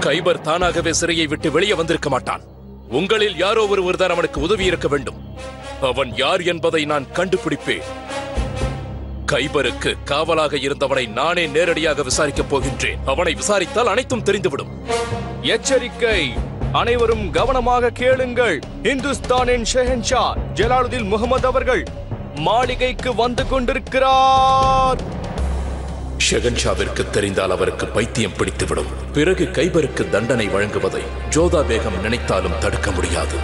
கைபர் தானாகவே சிறையை விட்டு வெளியே வந்திருக்க மாட்டான். உங்களில் யாரோ ஒருவர் தான் அவனுக்கு உதவி இருக்க வேண்டும். அவன் யார் என்பதை நான் கண்டுபிடிப்பேன். கைபருக்கு காவலாக இருந்தவனை நானே நேரடியாக விசாரிக்கப் போகின்றேன். அவனை விசாரித்தால் அனைத்தும் தெரிந்துவிடும். எச்சரிக்கை! அனைவரும் கவனமாக கேளுங்கள். இந்துஸ்தானின் ஷெஹன்ஷா ஜலாலுதீன் முகமது அவர்கள் மாளிகைக்கு வந்து கொண்டிருக்கிறார். ஷெஹன்ஷாவிற்கு தெரிந்தால் அவருக்கு பைத்தியம் பிடித்துவிடும். பிறகு கைபருக்கு தண்டனை வழங்குவதை ஜோதா பேகம் நினைத்தாலும் தடுக்க முடியாது.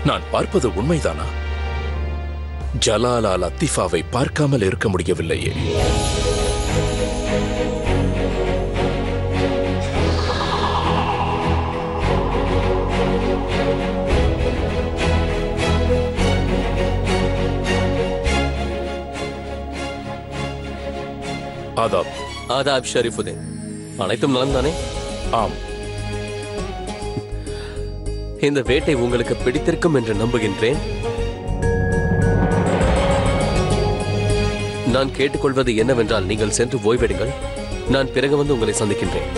நான் பார்ப்பது உண்மைதானா? ஜலாலா லத்தீஃபாவை பார்க்காமல் இருக்க முடியவில்லையே. ஆதாப். ஆதாப் ஷரீஃபுதீன். அனைத்தும் நலம்தானே? ஆம். இந்த வேட்டை உங்களுக்கு பிடித்திருக்கும் என்று நம்புகின்றேன். நான் கேட்டுக்கொள்வது என்னவென்றால், நீங்கள் சென்று ஓய்வெடுங்கள். நான் பிறகு வந்து உங்களை சந்திக்கின்றேன்.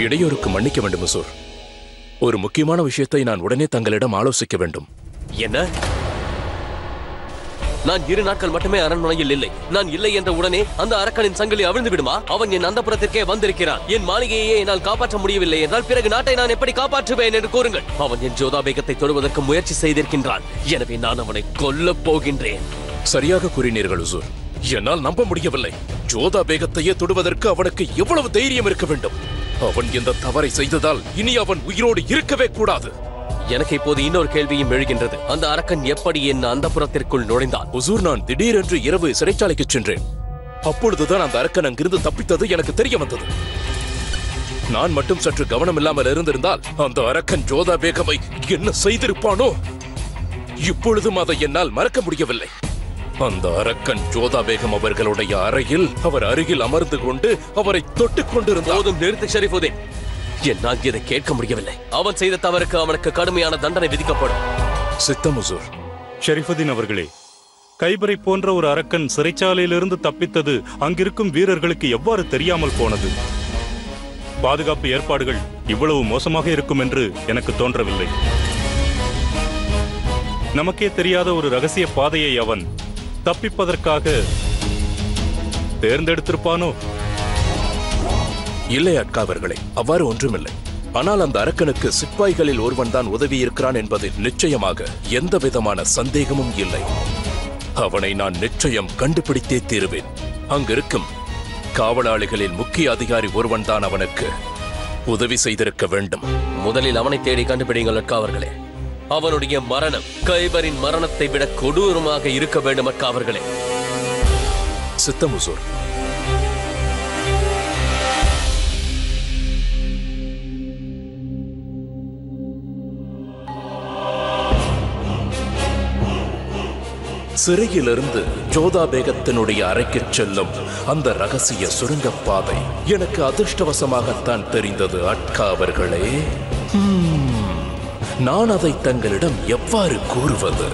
இடையூறுக்கு மன்னிக்க வேண்டும் ஹுசூர். ஒரு முக்கியமான விஷயத்தை நான் உடனே தங்களிடம் ஆலோசிக்க வேண்டும். என்ன? நான் 2 நாட்கள் மட்டுமே அரண்மனையில் இல்லை. நான் இல்லை என்ற உடனே அந்த அரக்கனின் சங்கிலி அவிழ்ந்து விடுமா? அவன் என் அந்தப்புறத்திற்கே வந்திருக்கிறான். என் மாளிகையே என்னால் காப்பாற்ற முடியவில்லை என்றால் பிறகு நாட்டை நான் எப்படி காப்பாற்றுவேன் என்று கூறுங்கள். அவன் என் ஜோதா பேகத்தை தொடுவதற்கு முயற்சி செய்திருக்கின்றான். எனவே நான் அவனை கொல்லப் போகின்றேன். சரியாக கூறினீர்கள் ஹுசூர். என்னால் நம்ப முடியவில்லை. ஜோதா பேகத்தையே தொடுவதற்கு அவனுக்கு எவ்வளவு தைரியம் இருக்க வேண்டும்? அவன் இந்த தவறை செய்ததால் இனி அவன் உயிரோடு இருக்கவே கூடாது. எனக்கு இப்போது இன்னொரு கேள்வியும் எழுகின்றது. அந்த அரக்கன் எப்படி என் அந்தப்புறத்திற்குள் நுழைந்தான்? ஹுசூர், நான் திடீரென்று இரவு சிறைச்சாலைக்கு சென்றேன். அப்பொழுதுதான் அந்த அரக்கன் அங்கிருந்து தப்பித்தது எனக்கு தெரிய வந்தது. நான் மட்டும் சற்று கவனம் இல்லாமல் இருந்திருந்தால் அந்த அரக்கன் ஜோதா பேகமை என்ன செய்திருப்பானோ? இப்பொழுதும் அதை என்னால் மறக்க முடியவில்லை. அந்த அரக்கன் ஜோதா பேகம் அவர்களுடைய அறையில் அவர் அருகில் அமர்ந்து கொண்டு அவரை தொட்டுக் கொண்டிருந்தார். போதும், நிறுத்து ஷரீஃபுதீன். என்னால் இதை கேட்க முடியவில்லை. அவன் செய்த தவறுக்கு அவனுக்கு கடுமையான தண்டனை விதிக்கப்படும். சித்தம் ஹுசூர். ஷரீஃபுதீன் அவர்களே, கைபரை போன்ற ஒரு அரக்கன் சிறைச்சாலையிலிருந்து தப்பித்தது அங்கிருக்கும் வீரர்களுக்கு எவ்வாறு தெரியாமல் போனது? பாதுகாப்பு ஏற்பாடுகள் இவ்வளவு மோசமாக இருக்கும் என்று எனக்கு தோன்றவில்லை. நமக்கே தெரியாத ஒரு ரகசிய பாதையை அவன் தப்பிப்பதற்காக தேர்ந்தெடுத்திருப்பானோ? இல்லை அட்கா அவர்களே, அவ்வாறு ஒன்றுமில்லை. ஆனால் அந்த அரக்கனுக்கு சிப்பாய்களில் ஒருவன் தான் உதவி இருக்கிறான் என்பதில் நிச்சயமாக எந்த விதமான சந்தேகமும் இல்லை. அவனை நான் நிச்சயம் கண்டுபிடித்தே தீருவேன். அங்கிருக்கும் காவலாளிகளில் முக்கிய அதிகாரி ஒருவன் தான் அவனுக்கு உதவி செய்திருக்க வேண்டும். முதலில் அவனை தேடி கண்டுபிடிங்கள் அட்கா அவர்களே. அவனுடைய மரணம் கைபரின் மரணத்தை விட கொடூரமாக இருக்க வேண்டும் அட்கா அவர்களே. சித்தம் ஹுசூர். சிறையிலிருந்து ஜோதா பேகத்தினுடைய அறைக்கு செல்லும் அந்த ரகசிய சுரங்கப்பாதை எனக்கு அதிர்ஷ்டவசமாகத்தான் தெரிந்தது அட்கா அவர்களே. நான் அதை தங்களிடம் எவ்வாறு கூறுவது?